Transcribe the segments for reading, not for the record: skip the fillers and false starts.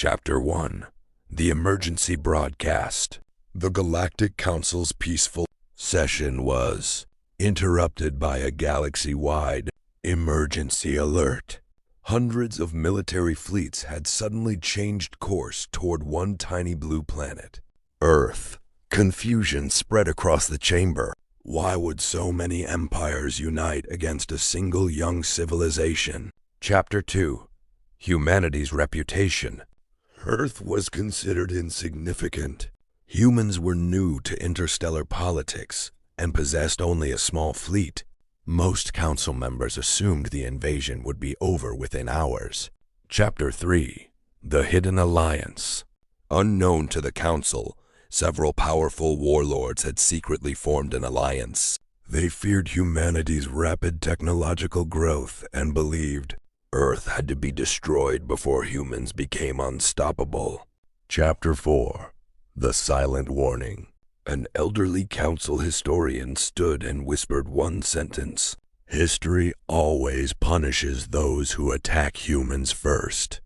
Chapter 1. The Emergency Broadcast. The Galactic Council's peaceful session was interrupted by a galaxy-wide emergency alert. Hundreds of military fleets had suddenly changed course toward one tiny blue planet, Earth. Confusion spread across the chamber. Why would so many empires unite against a single young civilization? Chapter 2. Humanity's Reputation. Earth was considered insignificant. Humans were new to interstellar politics and possessed only a small fleet. Most council members assumed the invasion would be over within hours. Chapter 3. The Hidden Alliance. Unknown to the council, several powerful warlords had secretly formed an alliance. They feared humanity's rapid technological growth and believed Earth had to be destroyed before humans became unstoppable. Chapter 4. The Silent Warning. An elderly council historian stood and whispered one sentence. History always punishes those who attack humans first.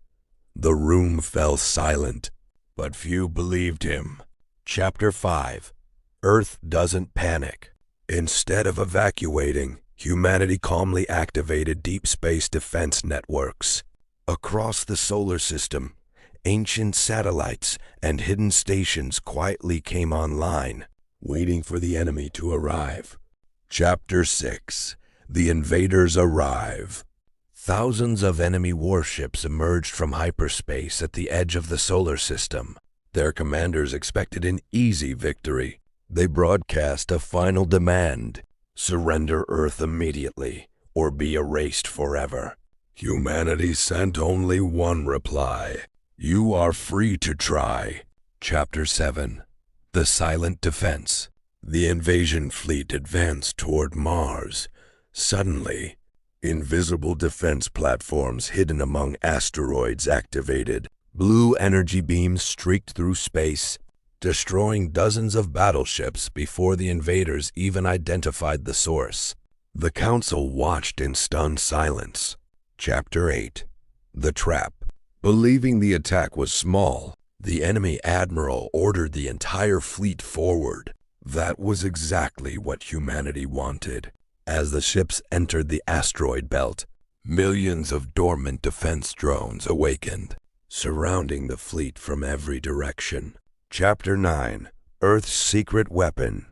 The room fell silent, but few believed him. Chapter 5. Earth doesn't panic. Instead of evacuating, humanity calmly activated deep space defense networks. Across the solar system, ancient satellites and hidden stations quietly came online, waiting for the enemy to arrive. Chapter 6. The Invaders Arrive. Thousands of enemy warships emerged from hyperspace at the edge of the solar system. Their commanders expected an easy victory. They broadcast a final demand: surrender Earth immediately, or be erased forever. Humanity sent only one reply: you are free to try. Chapter 7. The Silent Defense. The invasion fleet advanced toward Mars. Suddenly, invisible defense platforms hidden among asteroids activated. Blue energy beams streaked through space, destroying dozens of battleships before the invaders even identified the source. The council watched in stunned silence. Chapter 8. The Trap. Believing the attack was small, the enemy admiral ordered the entire fleet forward. That was exactly what humanity wanted. As the ships entered the asteroid belt, millions of dormant defense drones awakened, surrounding the fleet from every direction. Chapter 9. Earth's Secret Weapon.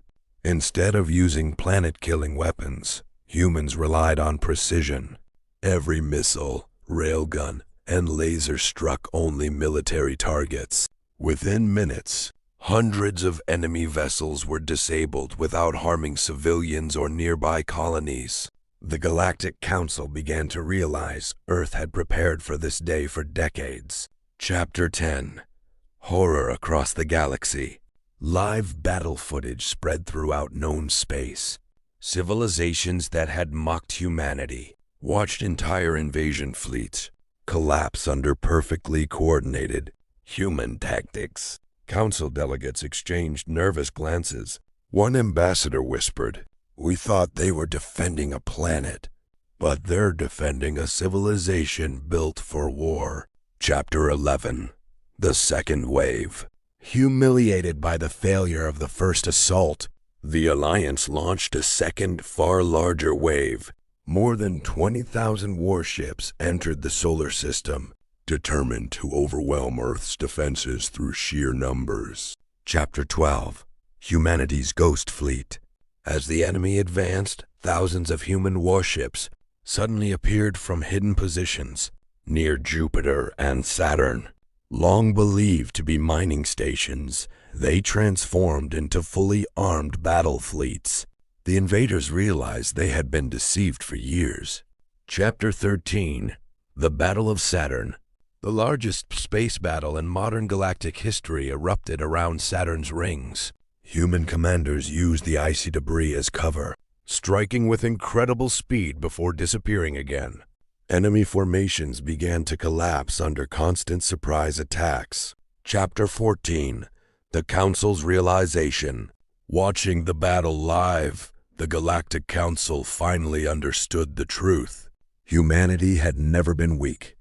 Instead of using planet-killing weapons, humans relied on precision. Every missile, railgun, and laser struck only military targets. Within minutes, hundreds of enemy vessels were disabled without harming civilians or nearby colonies. The Galactic Council began to realize Earth had prepared for this day for decades. Chapter 10. Horror Across the Galaxy. Live battle footage spread throughout known space. Civilizations that had mocked humanity watched entire invasion fleets collapse under perfectly coordinated human tactics. Council delegates exchanged nervous glances. One ambassador whispered, "We thought they were defending a planet, but they're defending a civilization built for war." Chapter 11. The Second Wave. Humiliated by the failure of the first assault, the Alliance launched a second, far larger wave. More than 20,000 warships entered the solar system, determined to overwhelm Earth's defenses through sheer numbers. Chapter 12. Humanity's Ghost Fleet. As the enemy advanced, thousands of human warships suddenly appeared from hidden positions near Jupiter and Saturn. Long believed to be mining stations, they transformed into fully armed battle fleets. The invaders realized they had been deceived for years. Chapter 13. The Battle of Saturn. The largest space battle in modern galactic history erupted around Saturn's rings. Human commanders used the icy debris as cover, striking with incredible speed before disappearing again. Enemy formations began to collapse under constant surprise attacks. Chapter 14. The Council's Realization. Watching the battle live, the Galactic Council finally understood the truth. Humanity had never been weak.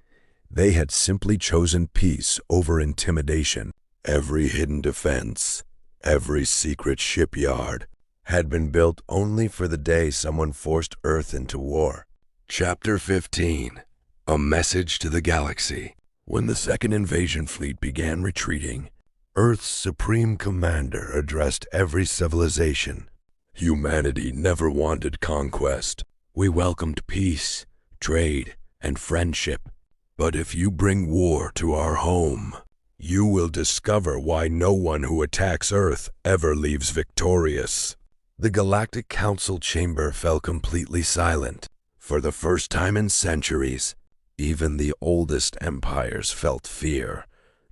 They had simply chosen peace over intimidation. Every hidden defense, every secret shipyard, had been built only for the day someone forced Earth into war. Chapter 15. A Message to the Galaxy. When the second invasion fleet began retreating, Earth's supreme commander addressed every civilization. Humanity never wanted conquest. We welcomed peace, trade, and friendship. But if you bring war to our home, you will discover why no one who attacks Earth ever leaves victorious. The Galactic Council chamber fell completely silent. For the first time in centuries, even the oldest empires felt fear,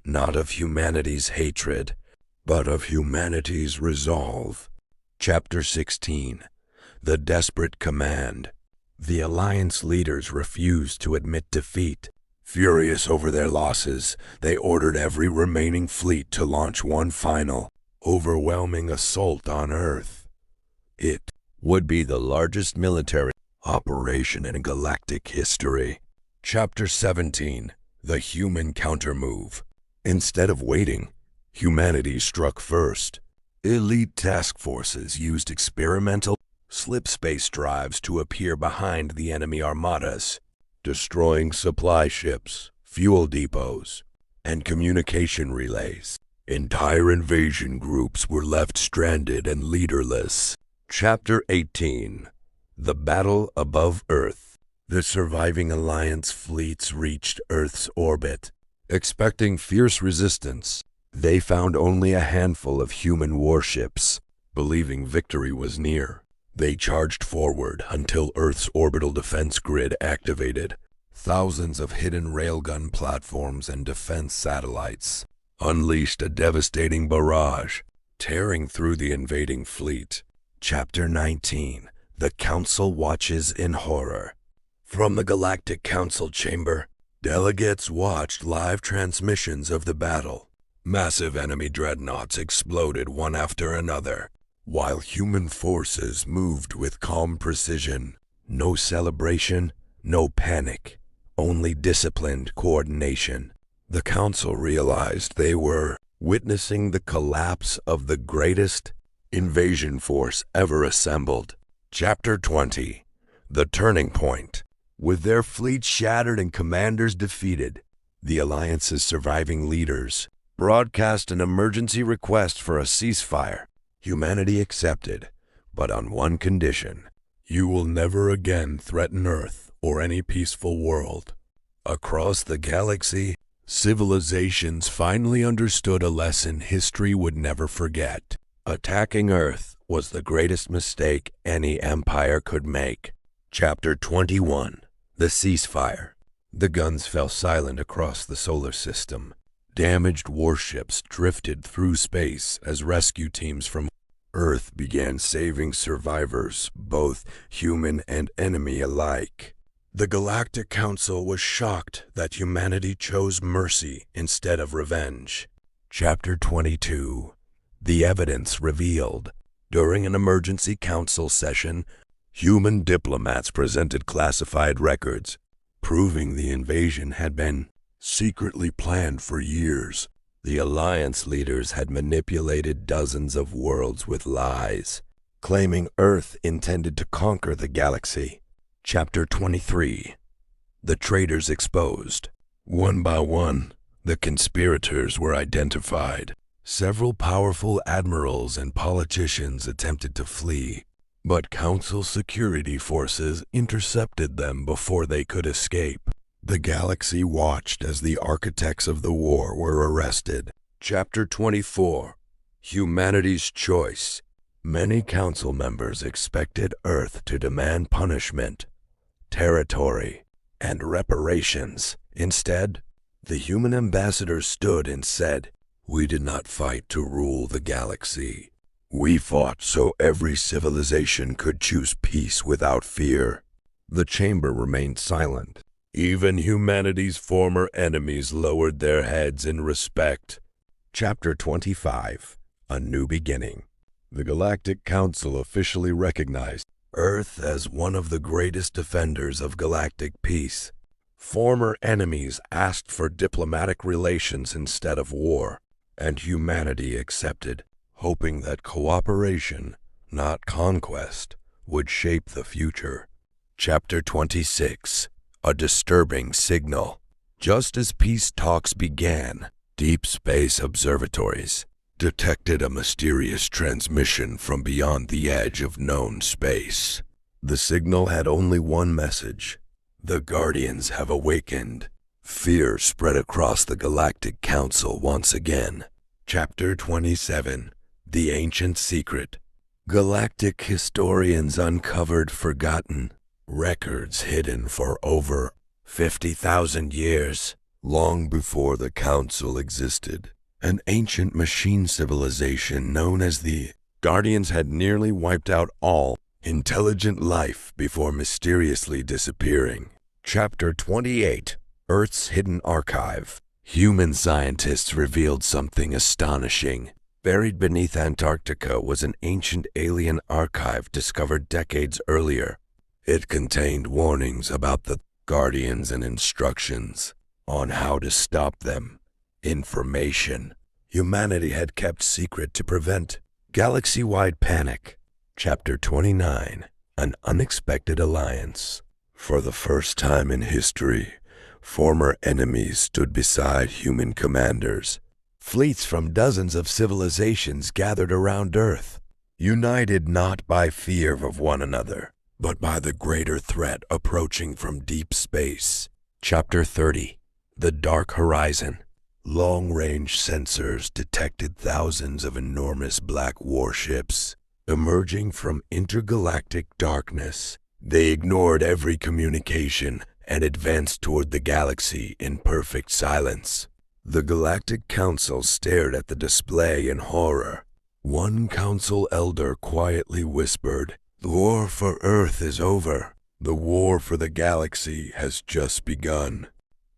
not of humanity's hatred, but of humanity's resolve. Chapter 16. The Desperate Command. The Alliance leaders refused to admit defeat. Furious over their losses, they ordered every remaining fleet to launch one final, overwhelming assault on Earth. It would be the largest military operation in galactic history. Chapter 17. The Human Countermove. Instead of waiting, humanity struck first. Elite task forces used experimental slip space drives to appear behind the enemy armadas, destroying supply ships, fuel depots, and communication relays. Entire invasion groups were left stranded and leaderless. Chapter 18. The Battle Above Earth. The surviving Alliance fleets reached Earth's orbit. Expecting fierce resistance, they found only a handful of human warships. Believing victory was near, they charged forward until Earth's orbital defense grid activated. Thousands of hidden railgun platforms and defense satellites unleashed a devastating barrage, tearing through the invading fleet. Chapter 19. The Council watches in horror. From the Galactic Council chamber, delegates watched live transmissions of the battle. Massive enemy dreadnoughts exploded one after another, while human forces moved with calm precision. No celebration, no panic, only disciplined coordination. The Council realized they were witnessing the collapse of the greatest invasion force ever assembled. Chapter 20. The Turning Point. With their fleet shattered and commanders defeated, the Alliance's surviving leaders broadcast an emergency request for a ceasefire. Humanity accepted, but on one condition: you will never again threaten Earth or any peaceful world. Across the galaxy, civilizations finally understood a lesson history would never forget. Attacking Earth was the greatest mistake any empire could make. Chapter 21. The Ceasefire. The guns fell silent across the solar system. Damaged warships drifted through space as rescue teams from Earth began saving survivors, both human and enemy alike. The Galactic Council was shocked that humanity chose mercy instead of revenge. Chapter 22. The Evidence Revealed. During an emergency council session, human diplomats presented classified records, proving the invasion had been secretly planned for years. The Alliance leaders had manipulated dozens of worlds with lies, claiming Earth intended to conquer the galaxy. Chapter 23. The Traitors Exposed. One by one, the conspirators were identified. Several powerful admirals and politicians attempted to flee, but Council security forces intercepted them before they could escape. The galaxy watched as the architects of the war were arrested. Chapter 24. Humanity's Choice. Many Council members expected Earth to demand punishment, territory, and reparations. Instead, the human ambassador stood and said, "We did not fight to rule the galaxy. We fought so every civilization could choose peace without fear." The chamber remained silent. Even humanity's former enemies lowered their heads in respect. Chapter 25. A New Beginning. The Galactic Council officially recognized Earth as one of the greatest defenders of galactic peace. Former enemies asked for diplomatic relations instead of war, and humanity accepted, hoping that cooperation, not conquest, would shape the future. Chapter 26. A disturbing signal. Just as peace talks began, deep space observatories detected a mysterious transmission from beyond the edge of known space. The signal had only one message: the Guardians have awakened. Fear spread across the Galactic Council once again. Chapter 27. The Ancient Secret. Galactic historians uncovered forgotten records hidden for over 50,000 years. Long before the Council existed, an ancient machine civilization known as the Guardians had nearly wiped out all intelligent life before mysteriously disappearing. Chapter 28. Earth's Hidden Archive. Human scientists revealed something astonishing. Buried beneath Antarctica was an ancient alien archive discovered decades earlier. It contained warnings about the Guardians and instructions on how to stop them. Information humanity had kept secret to prevent galaxy-wide panic. Chapter 29. An Unexpected Alliance. For the first time in history, former enemies stood beside human commanders. Fleets from dozens of civilizations gathered around Earth, united not by fear of one another, but by the greater threat approaching from deep space. Chapter 30. The Dark Horizon. Long-range sensors detected thousands of enormous black warships emerging from intergalactic darkness. They ignored every communication and advanced toward the galaxy in perfect silence. The Galactic Council stared at the display in horror. One council elder quietly whispered, "The war for Earth is over. The war for the galaxy has just begun."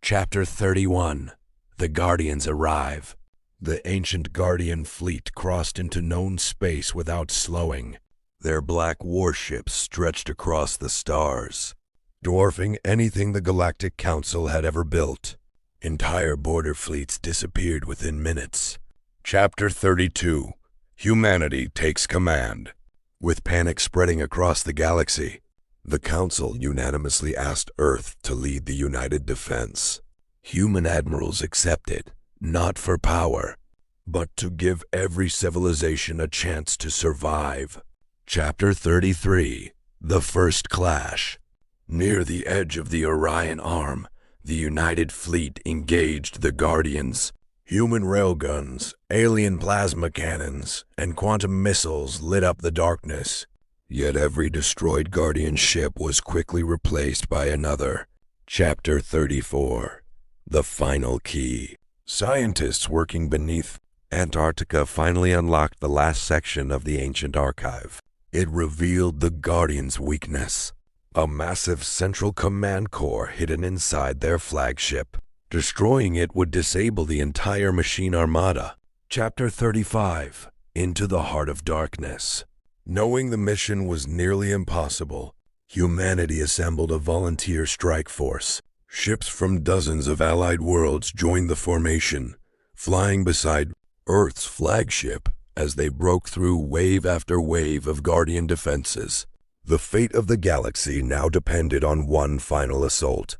Chapter 31. The Guardians arrive. The ancient Guardian fleet crossed into known space without slowing. Their black warships stretched across the stars, dwarfing anything the Galactic Council had ever built. Entire border fleets disappeared within minutes. Chapter 32. Humanity takes command. With panic spreading across the galaxy, the Council unanimously asked Earth to lead the united defense. Human admirals accepted, not for power, but to give every civilization a chance to survive. Chapter 33. The First Clash. Near the edge of the Orion Arm, the United Fleet engaged the Guardians. Human railguns, alien plasma cannons, and quantum missiles lit up the darkness. Yet every destroyed Guardian ship was quickly replaced by another. Chapter 34. The Final Key. Scientists working beneath Antarctica finally unlocked the last section of the ancient archive. It revealed the Guardians' weakness: a massive central command core hidden inside their flagship. Destroying it would disable the entire machine armada. Chapter 35. Into the Heart of Darkness. Knowing the mission was nearly impossible, humanity assembled a volunteer strike force. Ships from dozens of allied worlds joined the formation, flying beside Earth's flagship as they broke through wave after wave of Guardian defenses. The fate of the galaxy now depended on one final assault.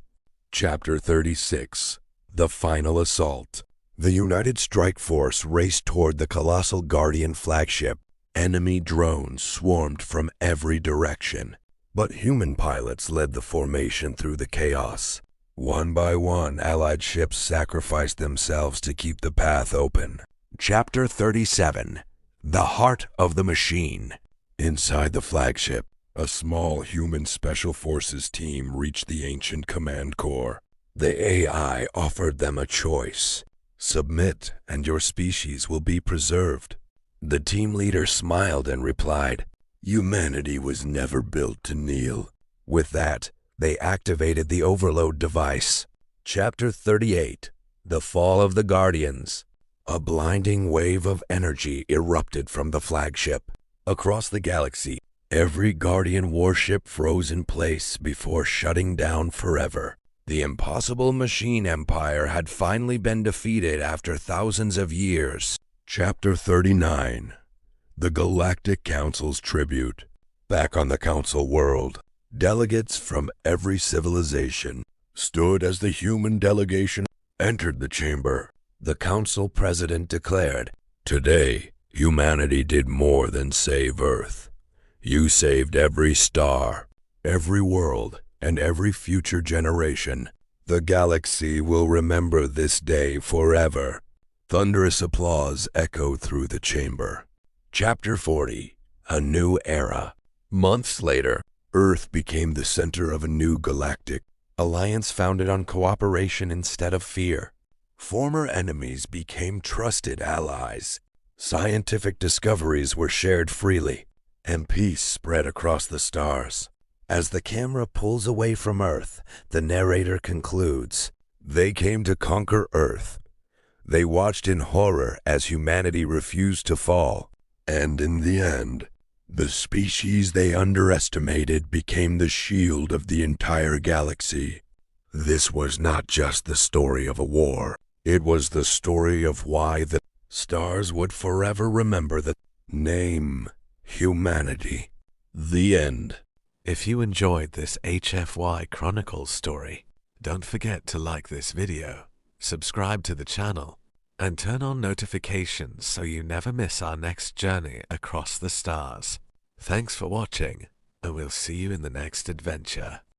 Chapter 36. The Final Assault. The United Strike Force raced toward the colossal Guardian flagship. Enemy drones swarmed from every direction, but human pilots led the formation through the chaos. One by one, Allied ships sacrificed themselves to keep the path open. Chapter 37. The Heart of the Machine. Inside the flagship, a small human special forces team reached the ancient command core. The AI offered them a choice: submit and your species will be preserved. The team leader smiled and replied, "Humanity was never built to kneel." With that, they activated the overload device. Chapter 38. The Fall of the Guardians. A blinding wave of energy erupted from the flagship. Across the galaxy, every Guardian warship froze in place before shutting down forever. The impossible machine empire had finally been defeated after thousands of years. Chapter 39. The Galactic Council's Tribute. Back on the Council world, delegates from every civilization stood as the human delegation entered the chamber. The Council President declared, "Today, humanity did more than save Earth. You saved every star, every world, and every future generation. The galaxy will remember this day forever." Thunderous applause echoed through the chamber. Chapter 40. A New Era. Months later, Earth became the center of a new galactic alliance founded on cooperation instead of fear. Former enemies became trusted allies. Scientific discoveries were shared freely, and peace spread across the stars. As the camera pulls away from Earth, the narrator concludes, "They came to conquer Earth. They watched in horror as humanity refused to fall. And in the end, the species they underestimated became the shield of the entire galaxy." This was not just the story of a war. It was the story of why the stars would forever remember the name humanity. The end. If you enjoyed this HFY Chronicles story, don't forget to like this video, subscribe to the channel, and turn on notifications so you never miss our next journey across the stars. Thanks for watching, and we'll see you in the next adventure.